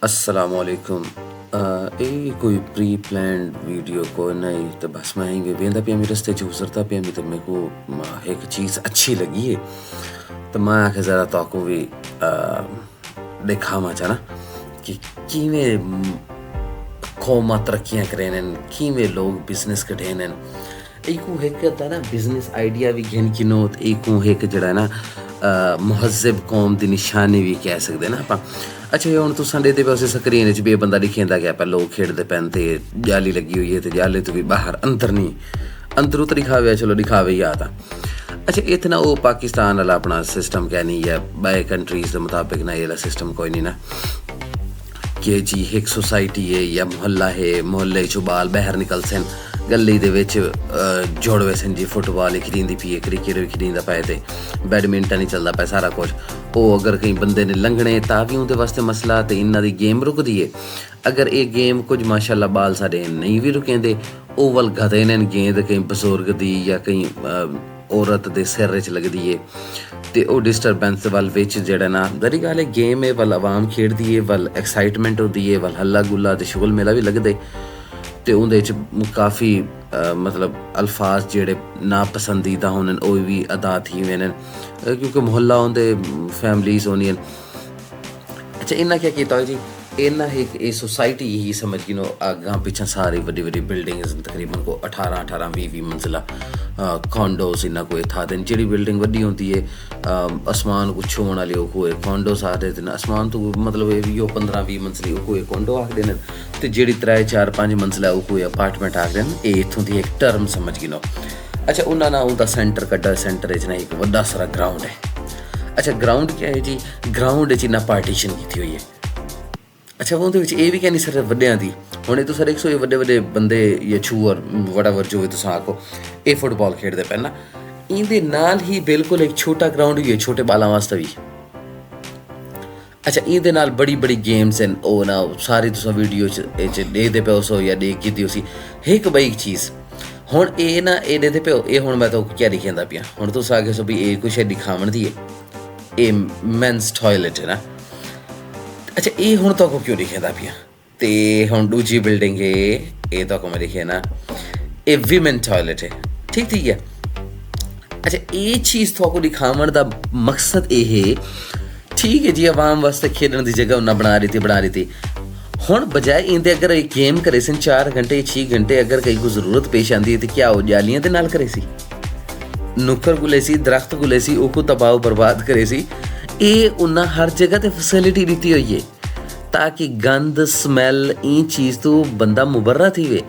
असलामुअलैकुम। ये कोई pre plan video को नहीं तो बस मैं ही वेंदा पिया मेरे रस्ते च गुजरता पिया मी तो मेरे को एक चीज़ अच्छी लगी है तो मैं आखे ज़रा तो भी दिखावा चाहना कि किवें कौमां तरक्कियां करेन किवें लोग बिजनेस कढेन एक है ना बिजनेस आइडिया भी घेन किनो एक जड़ा ना मुहज़्ज़ब कौम की निशानी भी कह सकते ना आप। अच्छा ये हुण तुसां दे पासे स्क्रीन च भी बंदा लिखिंदा गया पर लोग खेडदे पैन ते जाली लगी हुई है तो जाले तो भी बाहर अंदर नहीं अंदरों तो दिखावे चलो दिखावे ही आता। अच्छा इतना वो पाकिस्तान वाला अपना सिस्टम क्या नहीं है बाय कंट्रीज़ के मुताबिक ना ये सिस्टम कोई नहीं ना कि जी एक सोसाइटी है या मुहल्ला है मुहल्ले चो बाल बाहर निकल सन गली दे विच जोड़वे सन जी फुटबॉल ही खरीदी पी है क्रिकेट भी खरीदा पाए थे बैडमिंटन ही चलता पाया सारा कुछ वो अगर कहीं बंदे ने लंघने ता भी उनके वास्ते मसला तो इन्हों की गेम रुकती है। अगर ये गेम कुछ माशाल्लाह बाल साढ़े नहीं भी रुकेंदे वो वल गधे ने गेंद कहीं बजुर्ग की या कहीं औरत के सिर च लगती है तो वो डिस्टरबेंस वल विच जेड़ा ना दरी गल है गेम है वल आवाम खेडदी है वल एक्साइटमेंट होती है वल हल्ला गुल्ला तो शुगल मेला भी लगदे तो उंदे च काफ़ी मतलब अल्फाज जेड़े नापसंदीदा होने वो भी अदा थी वेन क्योंकि मुहल्ला होंदे फैमिलीज होंदियां। अच्छा इन्ना क्या किया जी इन्ना एक सोसाइटी ही समझ गिनो अगां पिछां सारी वड्डी वड्डी बिल्डिंग्स तकरीबन को 18-20 मंजिला कॉन्डोस इन्ना कोई था दिन जी बिल्डिंग वड्डी होती है आसमान को छूण वाली कोई कॉन्डोस आखदे ते आसमान तो मतलब ये भी 15-20 मंजिली कोई कॉन्डो आखदे ने ते जेड़ी 3-4-5 मंजिला कोई अपार्टमेंट आखदे ने ये इत्थों दी एक टर्म समझ गिनो। अच्छा उन्होंने ना उनका सेंटर कड्डा सेंटर च ना एक वड्डा सारा ग्राउंड है। अच्छा ग्राउंड क्या है जी ग्राउंड च इन्ना पार्टीशन की हुई है। अच्छा वो ये भी क्या नहीं सर व्डिया की हूँ तो सर 100 वड्डे वड्डे बंदे या छूअर वटावर जो भी तुम आखो ये फुटबॉल खेडते पे ना इंदे नाल ही बिल्कुल एक छोटा ग्राउंड भी है छोटे बालों वास्ते भी। अच्छा इंदे नाल बड़ी बड़ी गेम्स हैं वो ना सारी तुम वीडियो देखते पे सो या देख की उसी एक बई चीज़ हूँ ये ना ये देखते पे ये हूँ मैं तो क्या दिखाता पिया हूँ तुम आगे सो भी ये कुछ दिखावन दी है ये मेंस टॉयलेट है ना। अच्छा ये हूँ तो क्यों दिखेंदा पिया तो हूँ दूजी बिल्डिंग है ये तो मैं दिखे ना ये वीमेन टॉयलेट है ठीक ठीक है। अच्छा ये चीज़ तो दिखावन का मकसद ये है ठीक है जी आवाम वास्ते खेलने की जगह उन्हें बना रही थी हूँ बजाय इनते अगर एक गेम करे सन 4 घंटे 6 घंटे अगर कहीं को ज़रूरत पेश आती है तो क्या वो जालियां के नाल करे सी नुक्कर गुले सी दरख्त गुले सी वो तबाह बर्बाद करे सी ये उन्हें हर जगह ते फैसिलिटी दी हुई है ताकि गंद स्मैल इन चीज़ तो बंदा मुबर्रा थी वे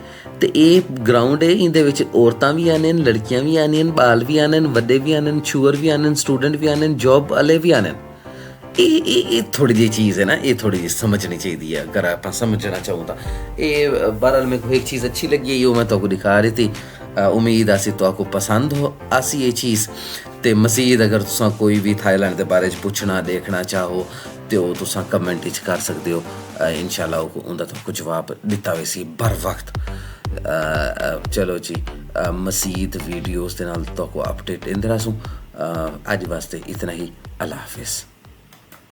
तो ये ग्राउंड है इंदे विच औरतां भी आने लड़कियां भी आने बाल भी आने वड्डे भी आने छूअर भी आने स्टूडेंट भी आने जॉब वाले भी आने ये थोड़ी जी चीज़ है ना ये थोड़ी जी समझनी चाहिए है अगर आप समझना चाहूँ तो ये बहरहाल मेरे को एक चीज़ अच्छी लगी है मैं तो दिखा रही थी उम्मीद आसी तो आपको पसंद हो आसी ये चीज़ तो मज़ीद अगर तुसा कोई भी थाईलैंड के बारे पूछना देखना चाहो तो तुसा कमेंट कर सकते हो इंशाल्लाह उनका तो कुछ जवाब दिता वैसी बर वक्त। चलो जी मज़ीद वीडियोज़ के नाल तो अपडेट इंदे रासूँ अज वास्ते इतना ही अल्लाह हाफिज़।